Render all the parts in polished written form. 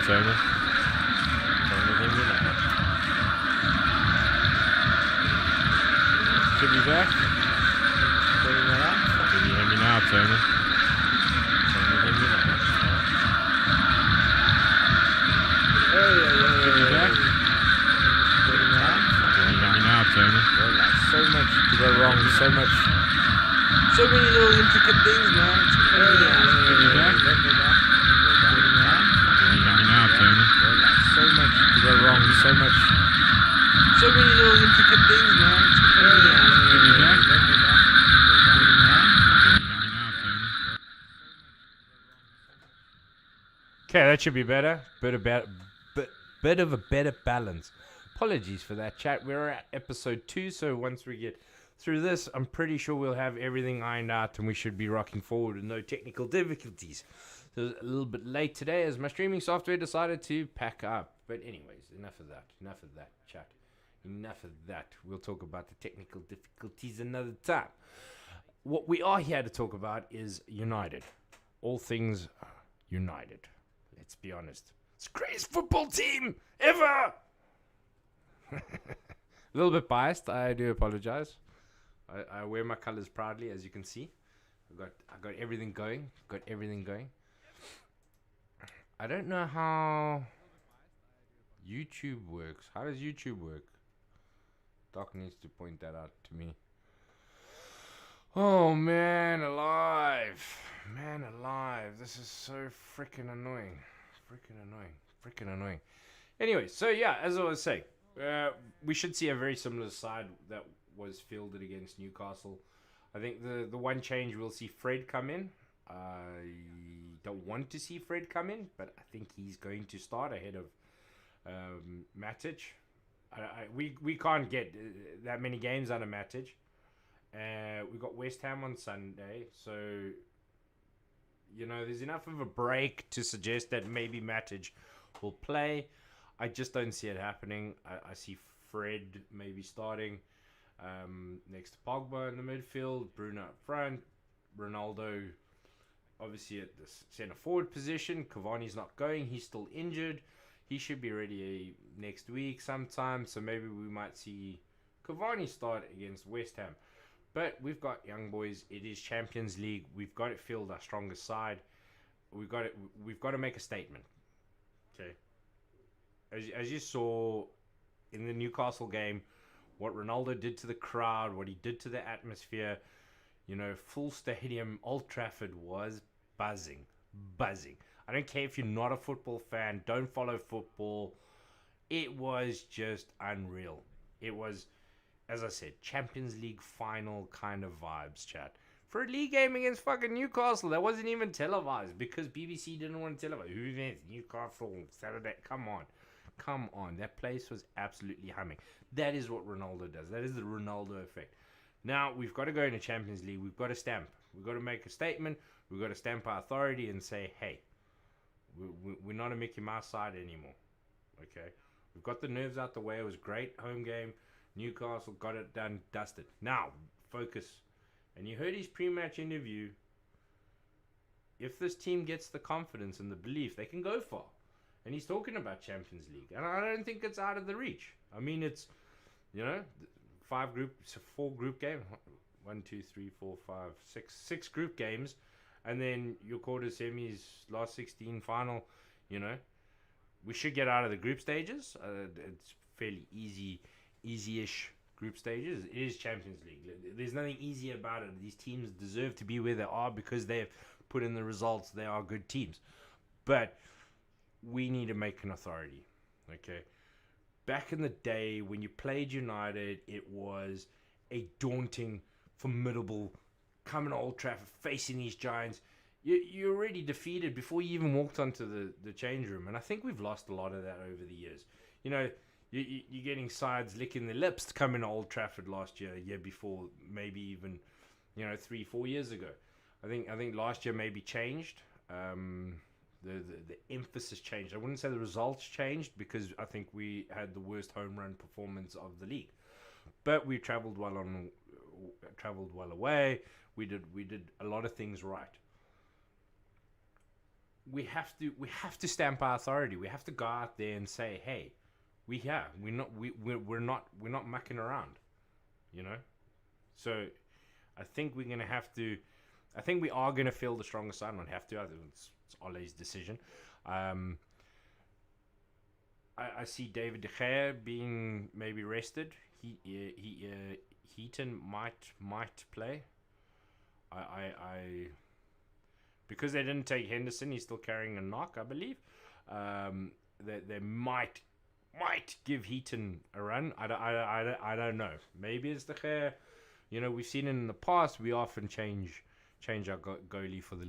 Tony. Can you hear me now? Should be back. Putting that up. Can you hear me now, Tony? Can you hear me now? Should be back. Putting that up. Can you hear me now, Tony? Well, like, so much to go wrong. So many little intricate things, man. It's crazy. Should be back. Putting that up. Can you hear me now, Tony? Well, like, so much to go wrong. So many little intricate things, man. It's crazy. Should be back. Okay, that should be better. Bit of a better balance. Apologies for that, chat. We're at episode 2, so once we get through this, I'm pretty sure we'll have everything ironed out and we should be rocking forward with no technical difficulties. So it was a little bit late today as my streaming software decided to pack up. But anyways, enough of that, chat. Enough of that. We'll talk about the technical difficulties another time. What we are here to talk about is United. All things United. Let's be honest. It's the greatest football team ever! A little bit biased. I do apologize. I wear my colors proudly, as you can see. I got everything going. I don't know how YouTube works. How does YouTube work? Doc needs to point that out to me. Oh, man alive. This is so freaking annoying. Anyway, so yeah, as I was saying, we should see a very similar side that was fielded against Newcastle. I think the one change, we'll see Fred come in. I don't want to see Fred come in, but I think he's going to start ahead of Matic. We can't get that many games out of Matic. We got West Ham on Sunday, so there's enough of a break to suggest that maybe Matic will play. I just don't see it happening. I see Fred maybe starting next to Pogba in the midfield, Bruno up front, Ronaldo obviously at the centre forward position. Cavani's not going. He's still injured. He should be ready next week sometime, so maybe we might see Cavani start against West Ham. But we've got young boys. It is Champions League. We've got to field our strongest side. We've got to make a statement. Okay. As you saw in the Newcastle game, what Ronaldo did to the crowd, what he did to the atmosphere, full stadium, Old Trafford was buzzing. I don't care if you're not a football fan, don't follow football. It was just unreal. It was, as I said, Champions League final kind of vibes, chat. For a league game against fucking Newcastle, that wasn't even televised because BBC didn't want to televise. Who events? Newcastle, Saturday. Come on. That place was absolutely humming. That is what Ronaldo does. That is the Ronaldo effect. Now, we've got to go into Champions League. We've got to stamp. We've got to make a statement. We've got to stamp our authority and say, hey, we're not a Mickey Mouse side anymore. Okay? We've got the nerves out the way. It was great. Home game. Newcastle got it done, dusted. Now, focus. And you heard his pre-match interview. If this team gets the confidence and the belief, they can go far. And he's talking about Champions League. And I don't think it's out of the reach. I mean, it's, 4 group game. 1, 2, 3, 4, 5, 6 group games. And then your quarter semis, last 16 final, we should get out of the group stages. It's fairly easy-ish group stages. It is Champions League. There's nothing easy about it. These teams deserve to be where they are because they've put in the results. They are good teams. But we need to make an authority. Okay? Back in the day when you played United, it was a daunting, formidable, coming to Old Trafford, facing these giants. You're already defeated before you even walked onto the change room. And I think we've lost a lot of that over the years. You're getting sides licking their lips to come into Old Trafford last year, year before, maybe even, 3-4 years ago. I think last year maybe changed. The emphasis changed. I wouldn't say the results changed because I think we had the worst home run performance of the league. But we traveled well away. We did a lot of things right. we have to stamp our authority. We have to go out there and say, hey, we're not mucking around, you know. So I think we're gonna have to. I think we are gonna feel the stronger side. Not have to. I think it's Ole's decision. Um, I see David De Gea being maybe rested. Heaton might play. I because they didn't take Henderson. He's still carrying a knock, I believe. They might give Heaton a run. I don't know. Maybe it's De Gea. You know, we've seen it in the past. We often change our goalie for the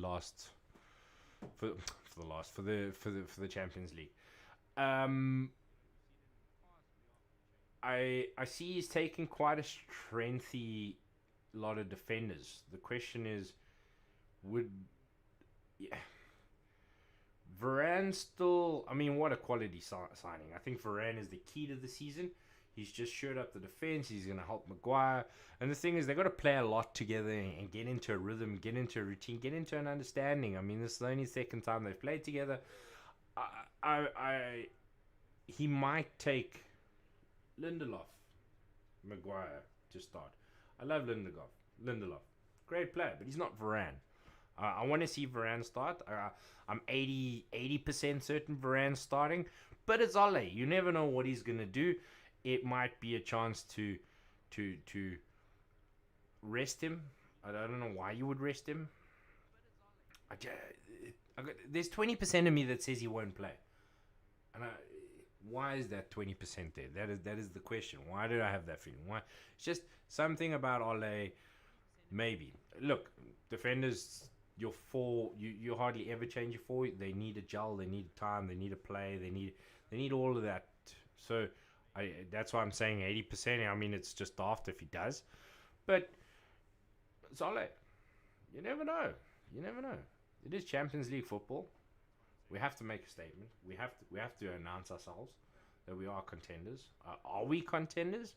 Champions League. I see he's taking quite a strengthy lot of defenders. The question is, would Varane still? I mean, what a quality signing! I think Varane is the key to the season. He's just shored up the defense. He's going to help Maguire. And the thing is, they've got to play a lot together and get into a rhythm, get into a routine, get into an understanding. I mean, this is the only second time they've played together. He might take Lindelof, Maguire to start. I love Lindelof. Great player, but he's not Varane. I want to see Varane start. I'm 80% certain Varane's starting. But it's Ole. You never know what he's going to do. It might be a chance to rest him. I don't know why you would rest him. There's 20% of me that says he won't play. And why is that 20% there? That is the question. Why do I have that feeling? Why? It's just something about Ole. Maybe. Look, defenders, your four, you hardly ever change your four. They need a gel. They need time. They need a play. They need all of that. So that's why I'm saying 80%. I mean, it's just daft if he does. But it's Ole. You never know. It is Champions League football. We have to make a statement. We have to announce ourselves that we are contenders. Are we contenders?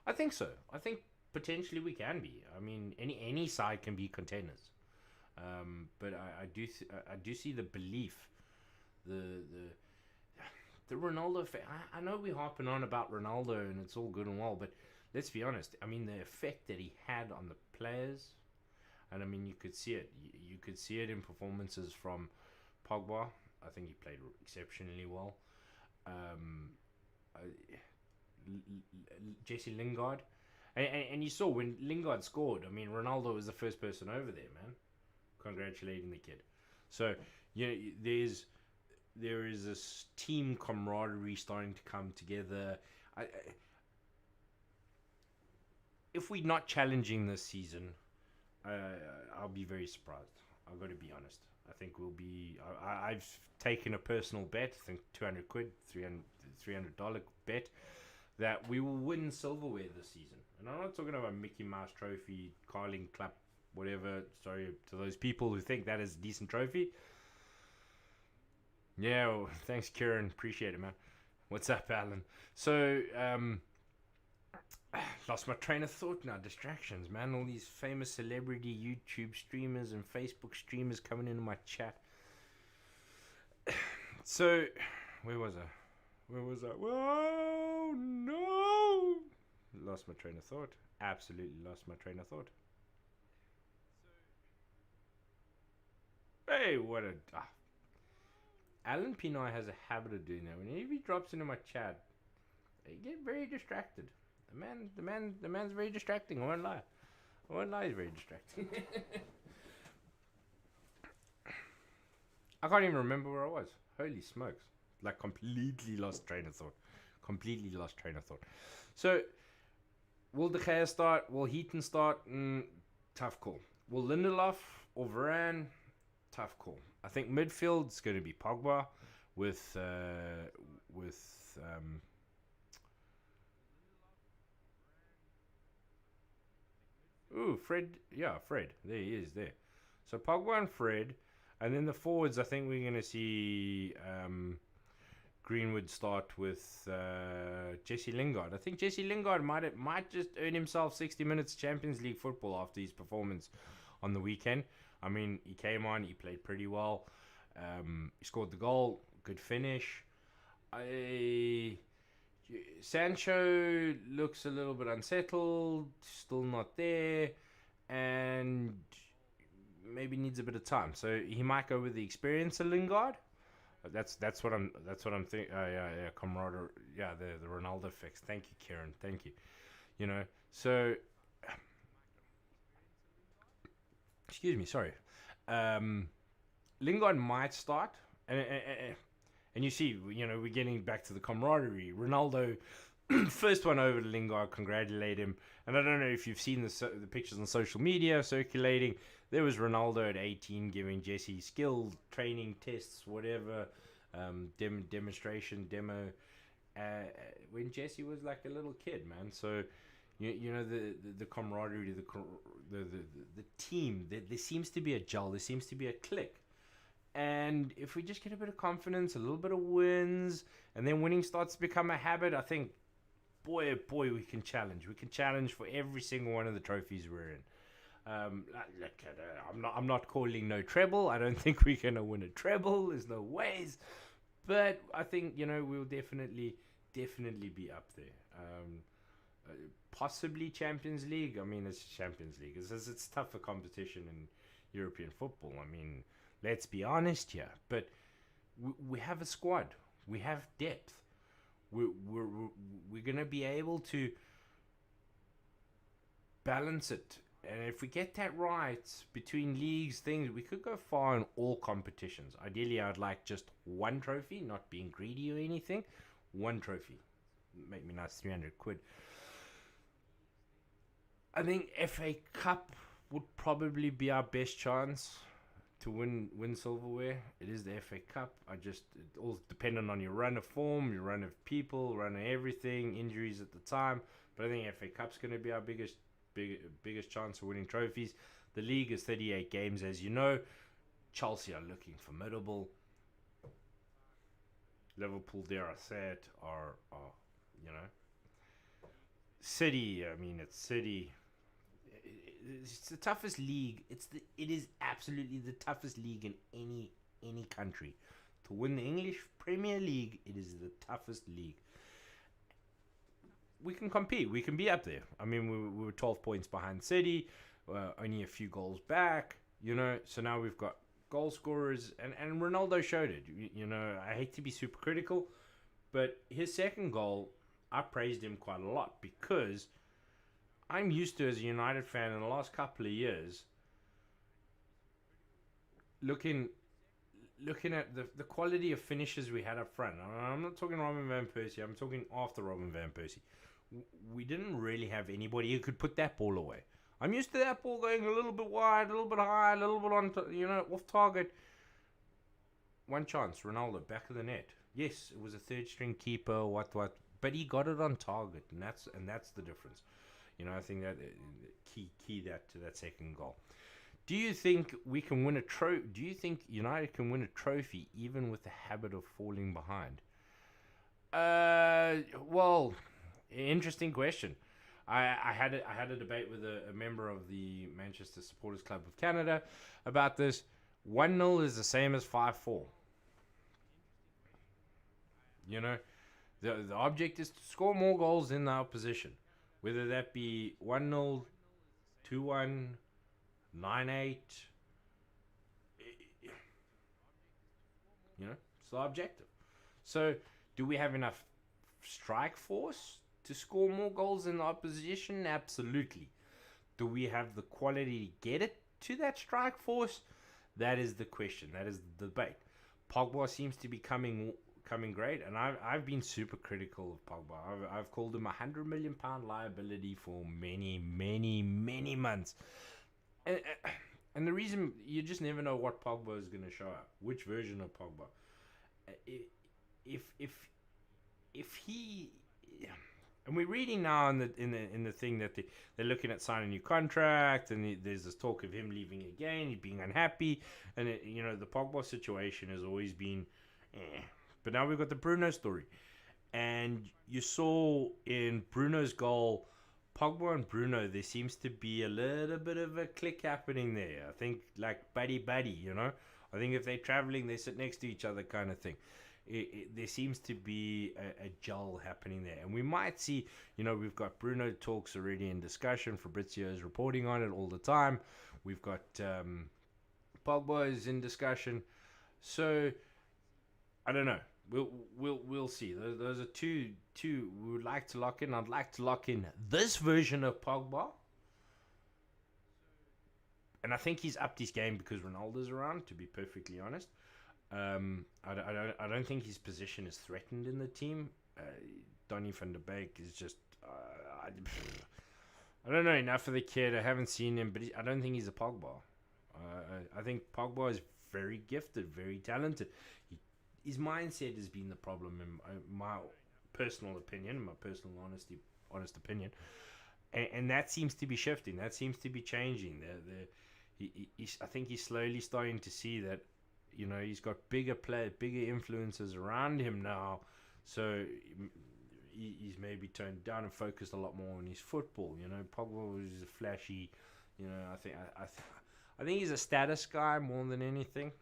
I think so. I think potentially we can be. I mean, any side can be contenders. But I do see the belief, the Ronaldo. I know we're harping on about Ronaldo and it's all good and well, but let's be honest. I mean, the effect that he had on the players, and I mean, you could see it. You could see it in performances from Pogba. I think he played exceptionally well. Jesse Lingard. And you saw when Lingard scored, I mean, Ronaldo was the first person over there, man. Congratulating the kid. So, you know, there is this team camaraderie starting to come together. If we're not challenging this season, I'll be very surprised. I've got to be honest. I think we'll be. I've taken a personal bet. I think 200 quid, $300 bet that we will win silverware this season. And I'm not talking about Mickey Mouse trophy, Carling Clap, whatever. Sorry to those people who think that is a decent trophy. Yeah, well, thanks, Kieran. Appreciate it, man. What's up, Alan? So, lost my train of thought now. Distractions, man. All these famous celebrity YouTube streamers and Facebook streamers coming into my chat. So, where was I? Whoa, no! Lost my train of thought. Absolutely lost my train of thought. Hey, what a... Alan Pinoy has a habit of doing that. Whenever he drops into my chat, I get very distracted. The man's very distracting. I won't lie. He's very distracting. I can't even remember where I was. Holy smokes! Like completely lost train of thought. So, will De Gea start? Will Heaton start? Tough call. Will Lindelof or Varane? Tough call. I think midfield's going to be Pogba with Fred. Yeah, Fred. There he is there. So Pogba and Fred, and then the forwards. I think we're going to see Greenwood start with Jesse Lingard. I think Jesse Lingard might just earn himself 60 minutes Champions League football after his performance on the weekend. I mean, he came on, he played pretty well. He scored the goal. Good finish. Sancho looks a little bit unsettled. Still not there, and maybe needs a bit of time. So he might go with the experience of Lingard. That's what I'm thinking. Yeah, camaraderie. Yeah, the Ronaldo fix. Thank you, Kieran. Thank you. So excuse me. Sorry. Um, Lingard might start, and you see, we're getting back to the camaraderie. Ronaldo, first one over to Lingard, congratulate him. And I don't know if you've seen the pictures on social media circulating. There was Ronaldo at 18 giving Jesse skill training tests, whatever, demonstration, demo, when Jesse was like a little kid, man. So, the camaraderie, the team, there seems to be a gel, there seems to be a click. And if we just get a bit of confidence, a little bit of wins, and then winning starts to become a habit, I think, boy, oh boy, we can challenge. We can challenge for every single one of the trophies we're in. I'm not calling no treble. I don't think we're gonna win a treble. There's no ways. But I think we'll definitely be up there. Possibly Champions League. I mean, it's Champions League. It's tougher competition in European football. I mean, let's be honest here. But we have a squad. We have depth. We're gonna be able to balance it. And if we get that right between leagues, things, we could go far in all competitions. Ideally, I'd like just one trophy, not being greedy or anything. One trophy. Make me nice 300 quid. I think FA Cup would probably be our best chance to win silverware. It is the FA Cup. It all dependent on your run of form, your run of people, run of everything, injuries at the time. But I think FA Cup's going to be our biggest chance of winning trophies. The league is 38 games, as you know. Chelsea are looking formidable. Liverpool, dare I say it, are City. I mean, it's City. It's the toughest league. It is absolutely the toughest league in any country. To win the English Premier League, it is the toughest league. We can compete. We can be up there. I mean, we were 12 points behind City, only a few goals back. So now we've got goal scorers, and Ronaldo showed it. I hate to be super critical, but his second goal, I praised him quite a lot because I'm used to, as a United fan in the last couple of years, looking at the quality of finishes we had up front. I'm not talking Robin Van Persie. I'm talking after Robin Van Persie. We didn't really have anybody who could put that ball away. I'm used to that ball going a little bit wide, a little bit high, a little bit on, off target. One chance, Ronaldo, back of the net. Yes, it was a third string keeper, what, but he got it on target, and that's the difference. I think that key that to that second goal. Do you think we can win a trophy? Do you think United can win a trophy even with the habit of falling behind? Well, interesting question. I had a debate with a member of the Manchester Supporters Club of Canada about this. 1-0 is the same as 5-4. The object is to score more goals than the opposition. Whether that be 1-0, 2-1, 9-8, it's the objective. So, do we have enough strike force to score more goals than the opposition? Absolutely. Do we have the quality to get it to that strike force? That is the question. That is the debate. Pogba seems to be coming great, and I've been super critical of Pogba. I've called him £100 million liability for many months, and the reason, you just never know what Pogba is going to show up, which version of Pogba. If he, and we're reading now in the thing that they're looking at signing a new contract, and there's this talk of him leaving again, he's being unhappy, and the Pogba situation has always been. But now we've got the Bruno story. And you saw in Bruno's goal, Pogba and Bruno, there seems to be a little bit of a click happening there. I think like buddy, I I think if they're traveling, they sit next to each other, kind of thing. There seems to be a gel happening there, and we might see. We've got Bruno talks already in discussion. Fabrizio is reporting on it all the time. We've got Pogba is in discussion. So I don't know. We'll see. Those are two we would like to lock in. I'd like to lock in this version of Pogba, and I think he's upped his game because Ronaldo's around. To be perfectly honest, I don't think his position is threatened in the team. Donny van der Beek is just I don't know enough of the kid. I haven't seen him, but I don't think he's a Pogba. I think Pogba is very gifted, very talented. His mindset has been the problem, in my personal opinion, my personal honest opinion, and that seems to be shifting. That seems to be changing. I think he's slowly starting to see that, he's got bigger influences around him now, so he's maybe toned down and focused a lot more on his football. Pogba was a flashy. I think he's a status guy more than anything.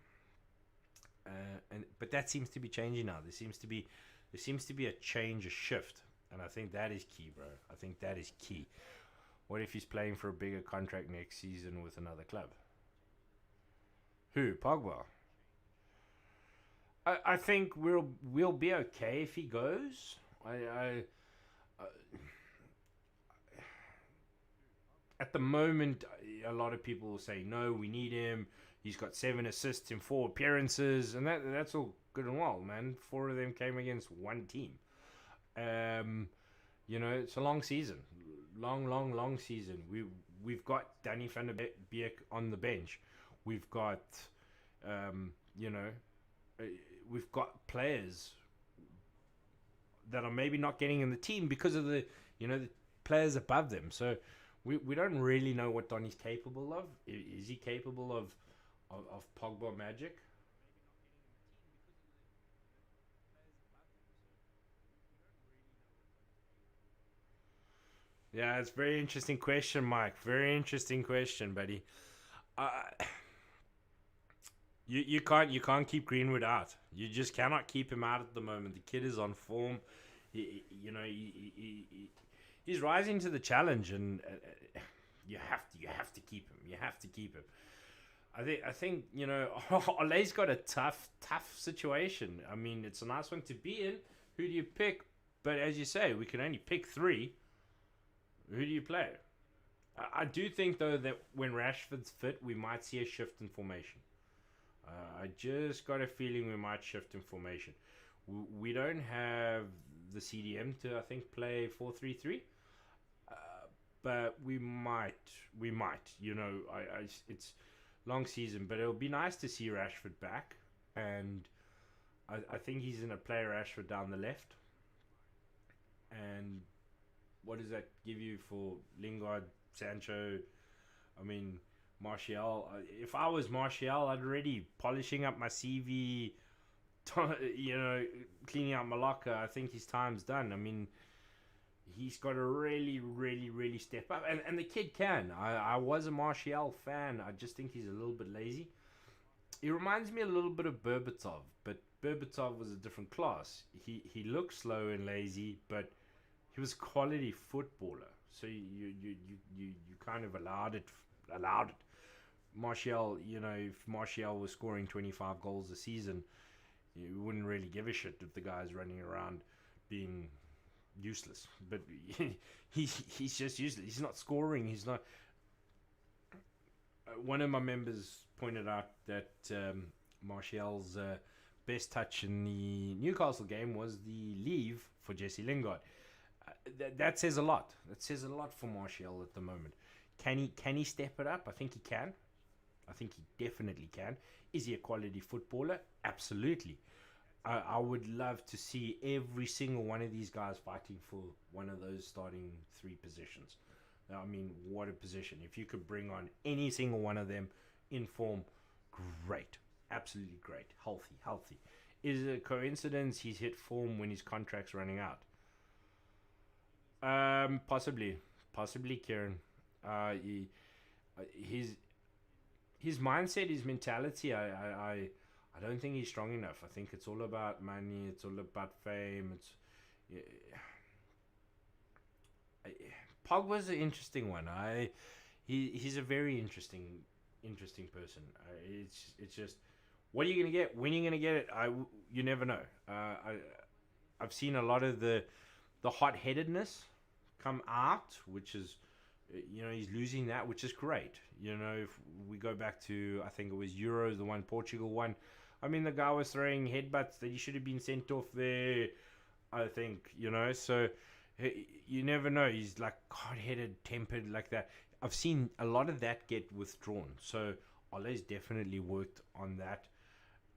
But that seems to be changing now. There seems to be a change, a shift, and I think that is key, bro. I think that is key. What if he's playing for a bigger contract next season with another club? Who? Pogba. I think we'll be okay if he goes. At the moment, a lot of people will say no. We need him. He's got 7 assists in 4 appearances, and that's all good and well, man. 4 of them came against one team. It's a long season, long season. We've got Danny van der Beek on the bench. We've got, we've got players that are maybe not getting in the team because of the players above them. So we don't really know what Donny's capable of. Is he capable of Pogba magic? Yeah, it's a very interesting question, Mike. Very interesting question, buddy. Uh, you can't keep Greenwood out. You just cannot keep him out at the moment. The kid is on form. He's rising to the challenge, and you have to keep him. You have to keep him. I think Ole's got a tough situation. I mean, it's a nice one to be in. Who do you pick? But as you say, we can only pick 3. Who do you play? I do think though that when Rashford's fit, we might see a shift in formation. I just got a feeling we might shift in formation. We don't have the CDM to, I think, play 4-3-3. But we might. It's long season, but it'll be nice to see Rashford back, and I think he's going to play Rashford down the left. And what does that give you for Lingard, Sancho? I mean, Martial. If I was Martial, I'd already polishing up my CV, cleaning out my locker. I think his time's done. I mean, he's got to really, really, really step up. And the kid can. I was a Martial fan. I just think he's a little bit lazy. He reminds me a little bit of Berbatov, but Berbatov was a different class. He looked slow and lazy, but he was a quality footballer. So you kind of allowed it. Martial, if Martial was scoring 25 goals a season, you wouldn't really give a shit if the guy's running around being useless. But he's just useless. He's not scoring. He's not. One of my members pointed out that Martial's best touch in the Newcastle game was the leave for Jesse Lingard. That says a lot. That says a lot for Martial at the moment. Can he step it up? I think he can. I think he definitely can. Is he a quality footballer? Absolutely. I would love to see every single one of these guys fighting for one of those starting 3 positions. I mean, what a position. If you could bring on any single one of them in form, great. Absolutely great. Healthy. Is it a coincidence he's hit form when his contract's running out? Possibly, Kieran. his mindset, his mentality, I don't think he's strong enough. I think it's all about money. It's all about fame. Yeah, Pogba's an interesting one. He's a very interesting person. It's just, what are you gonna get? When are you gonna get it? You never know. I've seen a lot of the hot headedness come out, which is, he's losing that, which is great. If we go back to, I think it was Euros, the one Portugal won. I mean, the guy was throwing headbutts that he should have been sent off there. I think, so you never know. He's like hot-headed, tempered like that. I've seen a lot of that get withdrawn. So Ole's definitely worked on that.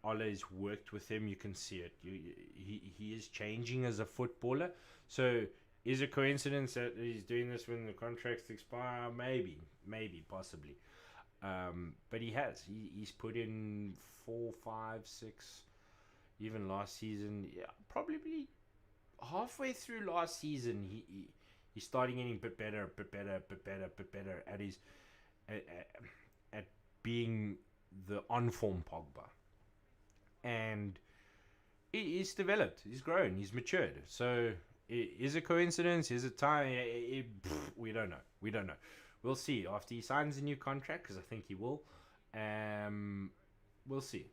Ole's worked with him. You can see it. He is changing as a footballer. So is it coincidence that he's doing this when the contracts expire? Maybe, possibly. But he's put in 4, 5, 6, even last season. Yeah, probably halfway through last season, he's starting getting a bit better at his at being the on form Pogba, and he's developed, he's grown, he's matured. So is it coincidence? Is it time? We don't know. We'll see after he signs a new contract, because I think he will. We'll see.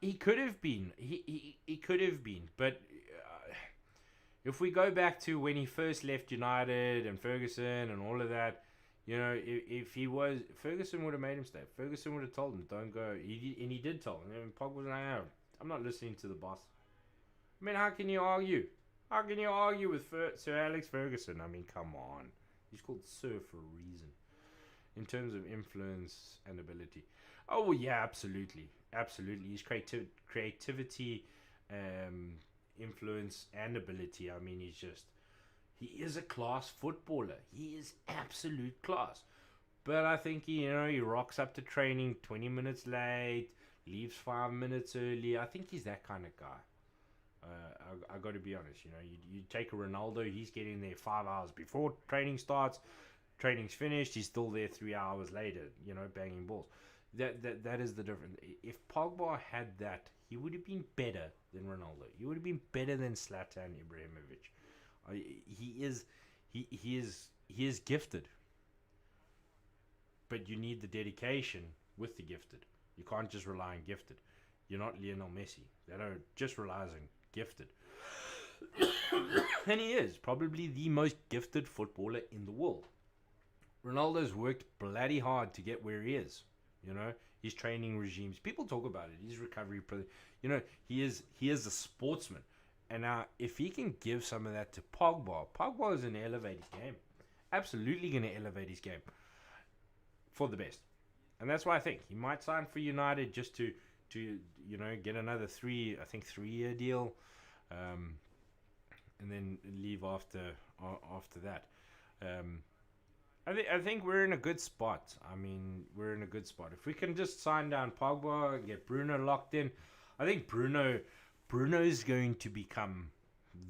He could have been. He could have been. But if we go back to when he first left United and Ferguson and all of that, if he was, Ferguson would have made him stay. Ferguson would have told him, don't go. And he did tell him. And Pogba was like, no, I'm not listening to the boss. I mean, how can you argue? How can you argue with Sir Alex Ferguson? I mean, come on. He's called Sir for a reason. In terms of influence and ability. Oh, well, yeah, absolutely. His creativity, influence, and ability. I mean, he is a class footballer. He is absolute class. But I think, he rocks up to training 20 minutes late, leaves 5 minutes early. I think he's that kind of guy. I got to be honest. You take a Ronaldo, he's getting there 5 hours before training starts. Training's finished, he's still there 3 hours later, banging balls. That is the difference. If Pogba had that, he would have been better than Ronaldo. He would have been better than Zlatan Ibrahimovic. He is gifted, but you need the dedication with the gifted. You can't just rely on gifted. You're not Lionel Messi. They don't just rely on gifted. And he is probably the most gifted footballer in the world. Ronaldo's worked bloody hard to get where he is. His training regimes. People talk about it. His recovery. He is a sportsman. And now, if he can give some of that to Pogba is going to elevate his game. Absolutely going to elevate his game for the best. And that's why I think he might sign for United just to get another 3-year deal, and then leave after that. I think we're in a good spot. If we can just sign down Pogba and get Bruno locked in, I think Bruno is going to become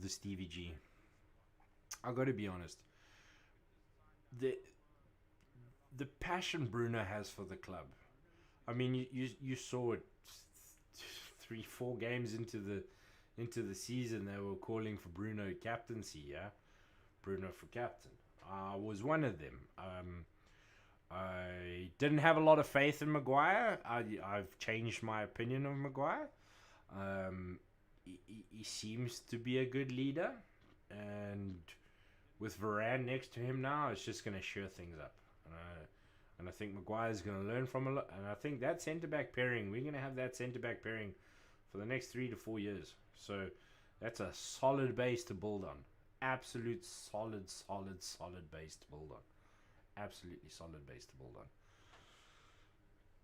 the Stevie G. I got to be honest. The passion Bruno has for the club. I mean, you saw it 3-4 games into the season. They were calling for Bruno captaincy. Yeah, Bruno for captain. I was one of them. I didn't have a lot of faith in Maguire. I've changed my opinion of Maguire. He seems to be a good leader, and with Varane next to him now, it's just going to sure things up. And I think Maguire's going to learn from a lot. And I think that centre-back pairing, we're going to have that centre-back pairing for the next 3 to 4 years. So that's a solid base to build on. Absolute solid base to build on. Absolutely solid base to build on.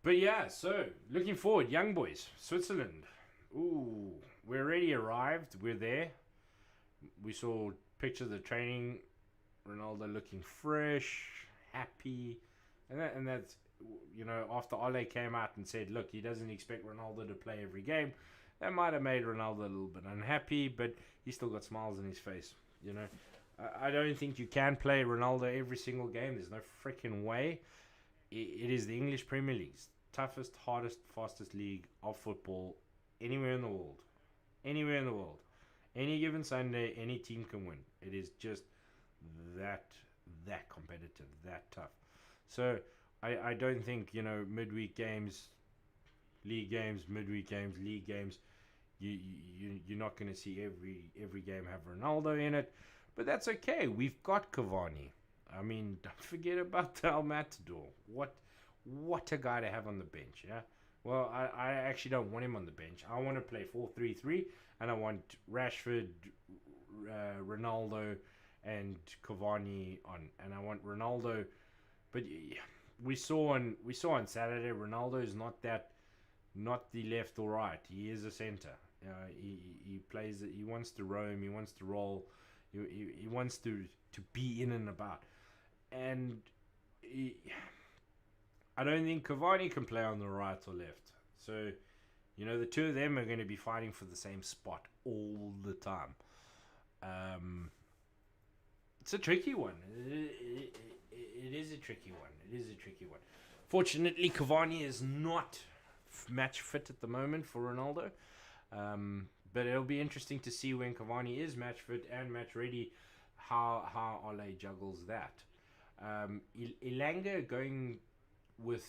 But yeah, so looking forward, young boys, Switzerland. Ooh, we already arrived. We're there. We saw pictures of the training. Ronaldo looking fresh, happy, and that's after Ole came out and said, look, he doesn't expect Ronaldo to play every game. That might have made Ronaldo a little bit unhappy, but he still got smiles on his face. I don't think you can play Ronaldo every single game. There's no freaking way. It is the English Premier League's toughest, hardest, fastest league of football anywhere in the world. Anywhere in the world. Any given Sunday, any team can win. It is just that competitive, that tough. So I don't think, midweek games, league games, midweek games, league games, you're not going to see every game have Ronaldo in it. But that's okay. We've got Cavani. I mean, don't forget about El Matador. What a guy to have on the bench, yeah? Well, I actually don't want him on the bench. I want to play 4-3-3, and I want Rashford, Ronaldo, and Cavani on. And I want Ronaldo, but we saw on Saturday, Ronaldo is not the left or right. He is a center. He plays. He wants to roam. He wants to roll. He wants to be in and about. And I don't think Cavani can play on the right or left. So, the two of them are going to be fighting for the same spot all the time. It's a tricky one. It is a tricky one. It is a tricky one. Fortunately, Cavani is not match fit at the moment for Ronaldo. But it'll be interesting to see when Cavani is match fit and match ready, how Ole juggles that. Ilanga going with,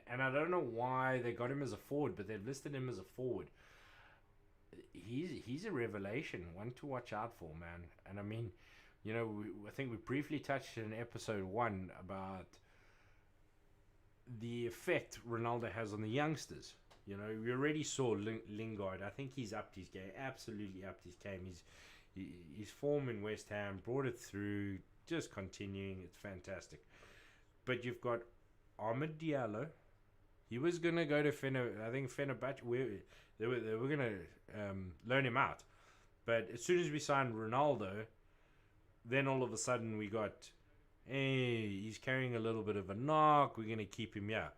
and I don't know why they got him as a forward, but they've listed him as a forward. He's a revelation, one to watch out for, man. And I mean, I think we briefly touched in episode 1 about the effect Ronaldo has on the youngsters. We already saw Lingard. I think he's upped his game, absolutely upped his game. His form in West Ham brought it through, just continuing. It's fantastic. But you've got Ahmed Diallo. He was gonna go to Fenerbahce. They were gonna loan him out, but as soon as we signed Ronaldo, then all of a sudden we got, hey, he's carrying a little bit of a knock. We're gonna keep him here.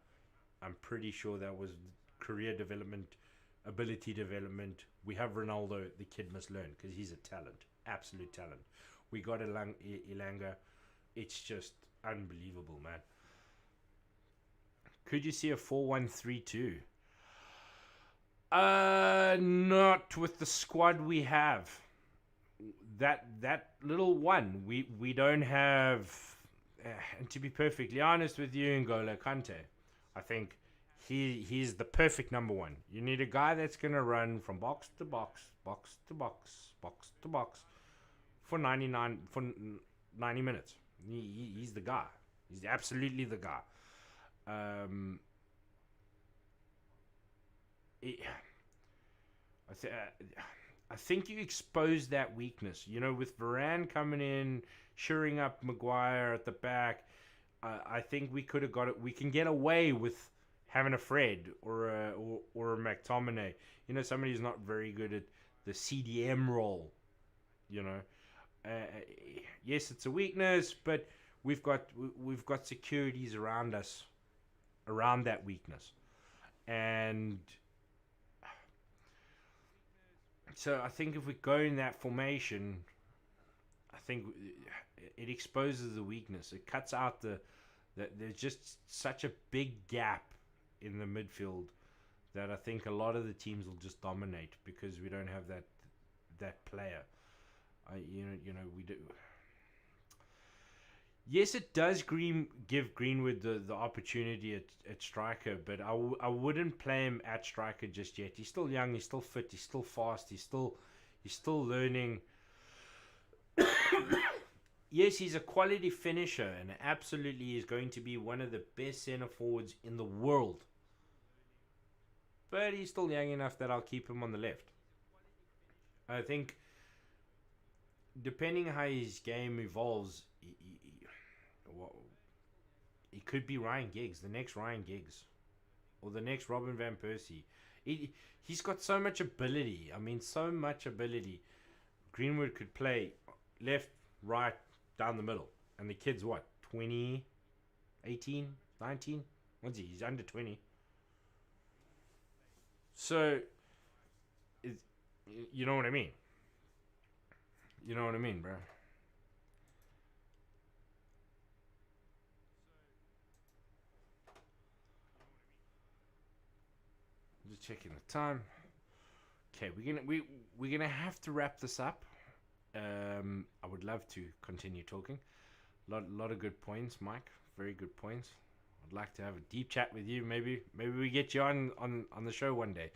I'm pretty sure that was career development, ability development. We have Ronaldo. The kid must learn because he's a talent, absolute talent. We got Ilanga. It's just unbelievable, man. Could you see a 4-1-3-2? Not with the squad we have. That little one, we don't have. And to be perfectly honest with you, N'Golo Kante, I think he's the perfect number one. You need a guy that's gonna run from box to box, box to box, box to box for 90 minutes. He's the guy. He's absolutely the guy. I think you exposed that weakness. With Varane coming in, shoring up Maguire at the back. I think we could have got it. We can get away with having a Fred or a McTominay. Somebody who's not very good at the CDM role. Yes, it's a weakness, but we've got securities around us, around that weakness, and so I think if we go in that formation, I think it exposes the weakness. It cuts out there's just such a big gap in the midfield that I think a lot of the teams will just dominate because we don't have that player. We do. Yes, it does give Greenwood the opportunity at striker, but I wouldn't play him at striker just yet. He's still young, he's still fit, he's still fast, he's still learning. Yes, he's a quality finisher and absolutely is going to be one of the best centre forwards in the world. But he's still young enough that I'll keep him on the left. I think depending how his game evolves, he could be Ryan Giggs, the next Ryan Giggs, or the next Robin van Persie. He's got so much ability. I mean, so much ability. Greenwood could play left, right, down the middle. And the kid's what? 20, 18, 19? What's he? He's under 20. So, you know what I mean? You know what I mean, bro? checking the time. Okay, we're gonna have to wrap this up. I would love to continue talking. Lot of good points, Mike. Very good points. I'd like to have a deep chat with you. Maybe we get you on the show one day.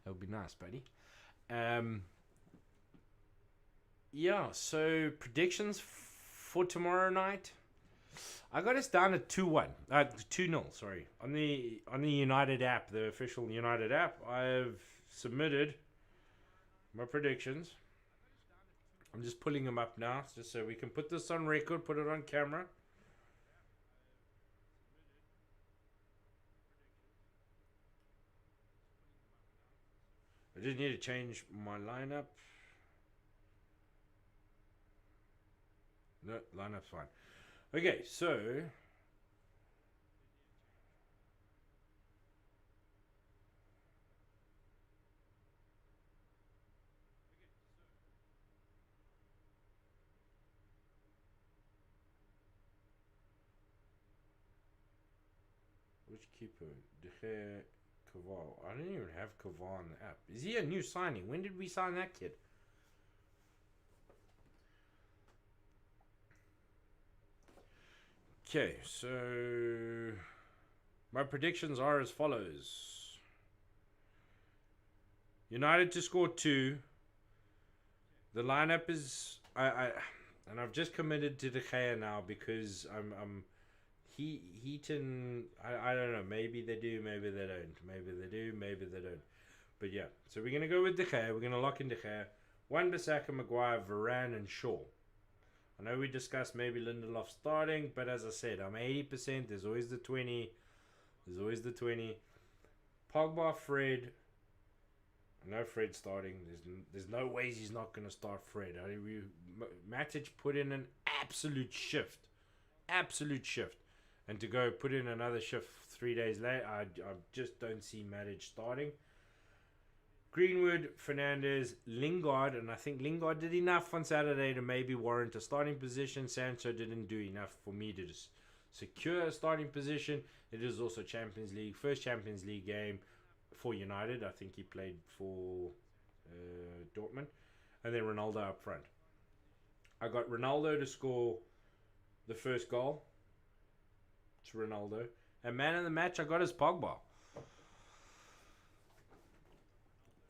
That would be nice, buddy. Yeah. So predictions for tomorrow night. I got us down at 2-1. 2-0, sorry. On the United app, the official United app, I've submitted my predictions. I'm just pulling them up now, just so we can put this on record, put it on camera. I just need to change my lineup. No, lineup's fine. Okay, so which keeper? De Gea, Caval. I don't even have Caval on the app. Is he a new signing? When did we sign that kid? Okay, so my predictions are as follows. United to score 2. The lineup is and I've just committed to De Gea now because I'm Heaton. I don't know. Maybe they do. Maybe they don't. Maybe they do. Maybe they don't. But yeah. So we're gonna go with De Gea. We're gonna lock in De Gea. Wan-Bissaka, Maguire, Varane, and Shaw. I know we discussed maybe Lindelof starting, but as I said, I'm 80%. There's always the 20. There's always the 20. Pogba, Fred. I know Fred starting. There's no ways he's not going to start Fred. Matic put in an absolute shift. Absolute shift. And to go put in another shift 3 days later, I just don't see Matic starting. Greenwood, Fernandes, Lingard, and I think Lingard did enough on Saturday to maybe warrant a starting position. Sancho didn't do enough for me to just secure a starting position. It is also Champions League, first Champions League game for United. I think he played for Dortmund. And then Ronaldo up front. I got Ronaldo to score the first goal. It's Ronaldo. And man of the match, I got his Pogba.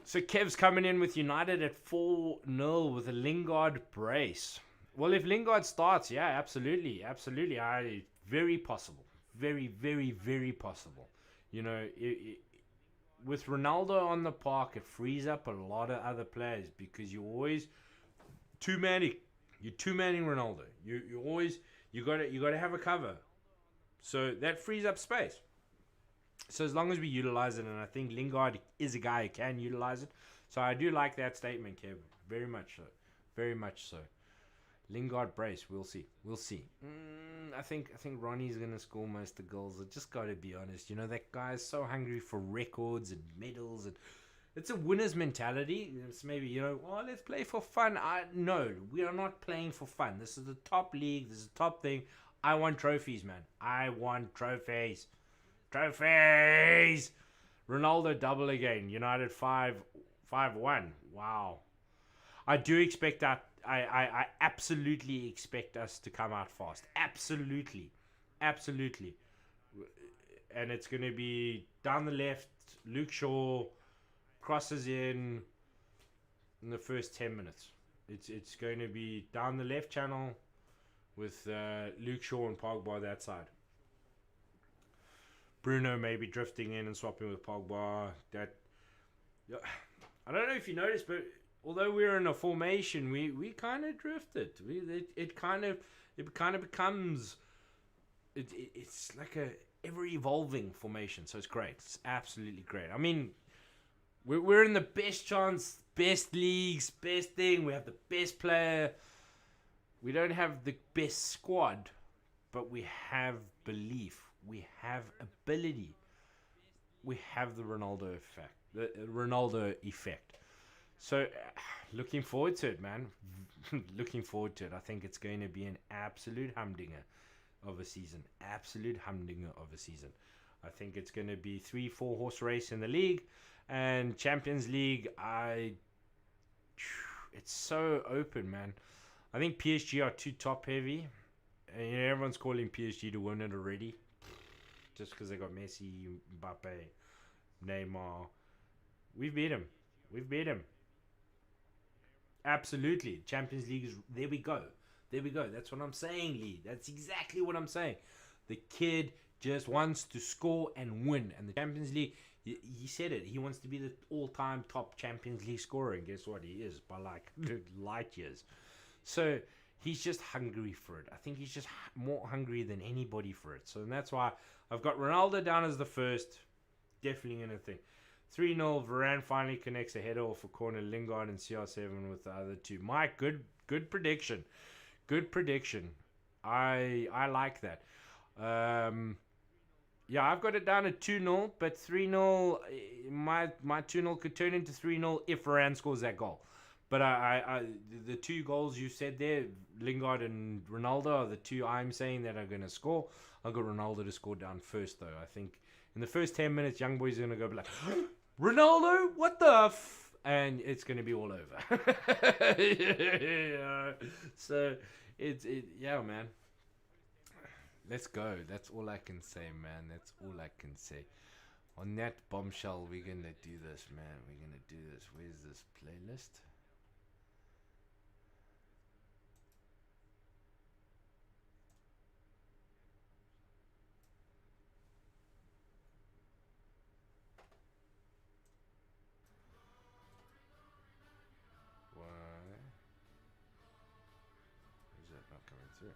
So Kev's coming in with United at 4-0 with a Lingard brace. Well, if Lingard starts, yeah, absolutely. Very possible. Very, very, very possible. You know, with Ronaldo on the park, it frees up a lot of other players because you're always two-manning. You're two-manning Ronaldo. You gotta have a cover. So that frees up space. So as long as we utilize it, and I think Lingard is a guy who can utilize it. So I do like that statement, Kev. Very much so. Very much so. Lingard brace. We'll see. I think Ronnie's going to score most of the goals. I just got to be honest. You know, that guy is so hungry for records and medals. And it's a winner's mentality. It's maybe, you know, oh, let's play for fun. No, we are not playing for fun. This is the top league. This is the top thing. I want trophies, man. I want trophies. Trophies! Ronaldo double again. United 5-1. Wow. I do expect that. I absolutely expect us to come out fast. Absolutely. And it's going to be down the left. Luke Shaw crosses in the first 10 minutes. It's going to be down the left channel with Luke Shaw and Pogba that side. Bruno maybe drifting in and swapping with Pogba. I don't know if you noticed, but although we're in a formation, we kind of drifted. It kind of becomes. It's like a ever evolving formation, so it's great. It's absolutely great. I mean, we're in the best chance, best leagues, best thing. We have the best player. We don't have the best squad, but we have belief. We have ability. We have the Ronaldo effect. So, looking forward to it, man. Looking forward to it. I think it's going to be an absolute humdinger of a season. I think it's going to be 3-4 horse race in the league. And Champions League, it's so open, man. I think PSG are too top heavy. And everyone's calling PSG to win it already. Just because they got Messi, Mbappe, Neymar. We've beat him. We've beat him. Absolutely. Champions League is... There we go. There we go. That's what I'm saying, Lee. That's exactly what I'm saying. The kid just wants to score and win. And the Champions League, he said it. He wants to be the all-time top Champions League scorer. And guess what? He is by like light years. So he's just hungry for it. I think he's just more hungry than anybody for it. So that's why I've got Ronaldo down as the first. Definitely going to think. 3-0, Varane finally connects a header off a corner. Lingard and CR7 with the other two. Mike, good prediction. Good prediction. I like that. Yeah, I've got it down at 2-0, but 3-0, my 2-0 could turn into 3-0 if Varane scores that goal. But the two goals you said there, Lingard and Ronaldo, are the two I'm saying that are going to score. I've got Ronaldo to score down first, though. I think in the first 10 minutes, young boy's going to go like, Ronaldo, what the f... And it's going to be all over. Yeah. So, yeah, man. Let's go. That's all I can say, man. That's all I can say. On that bombshell, we're going to do this, man. We're going to do this. Where's this playlist? Why is that not coming through?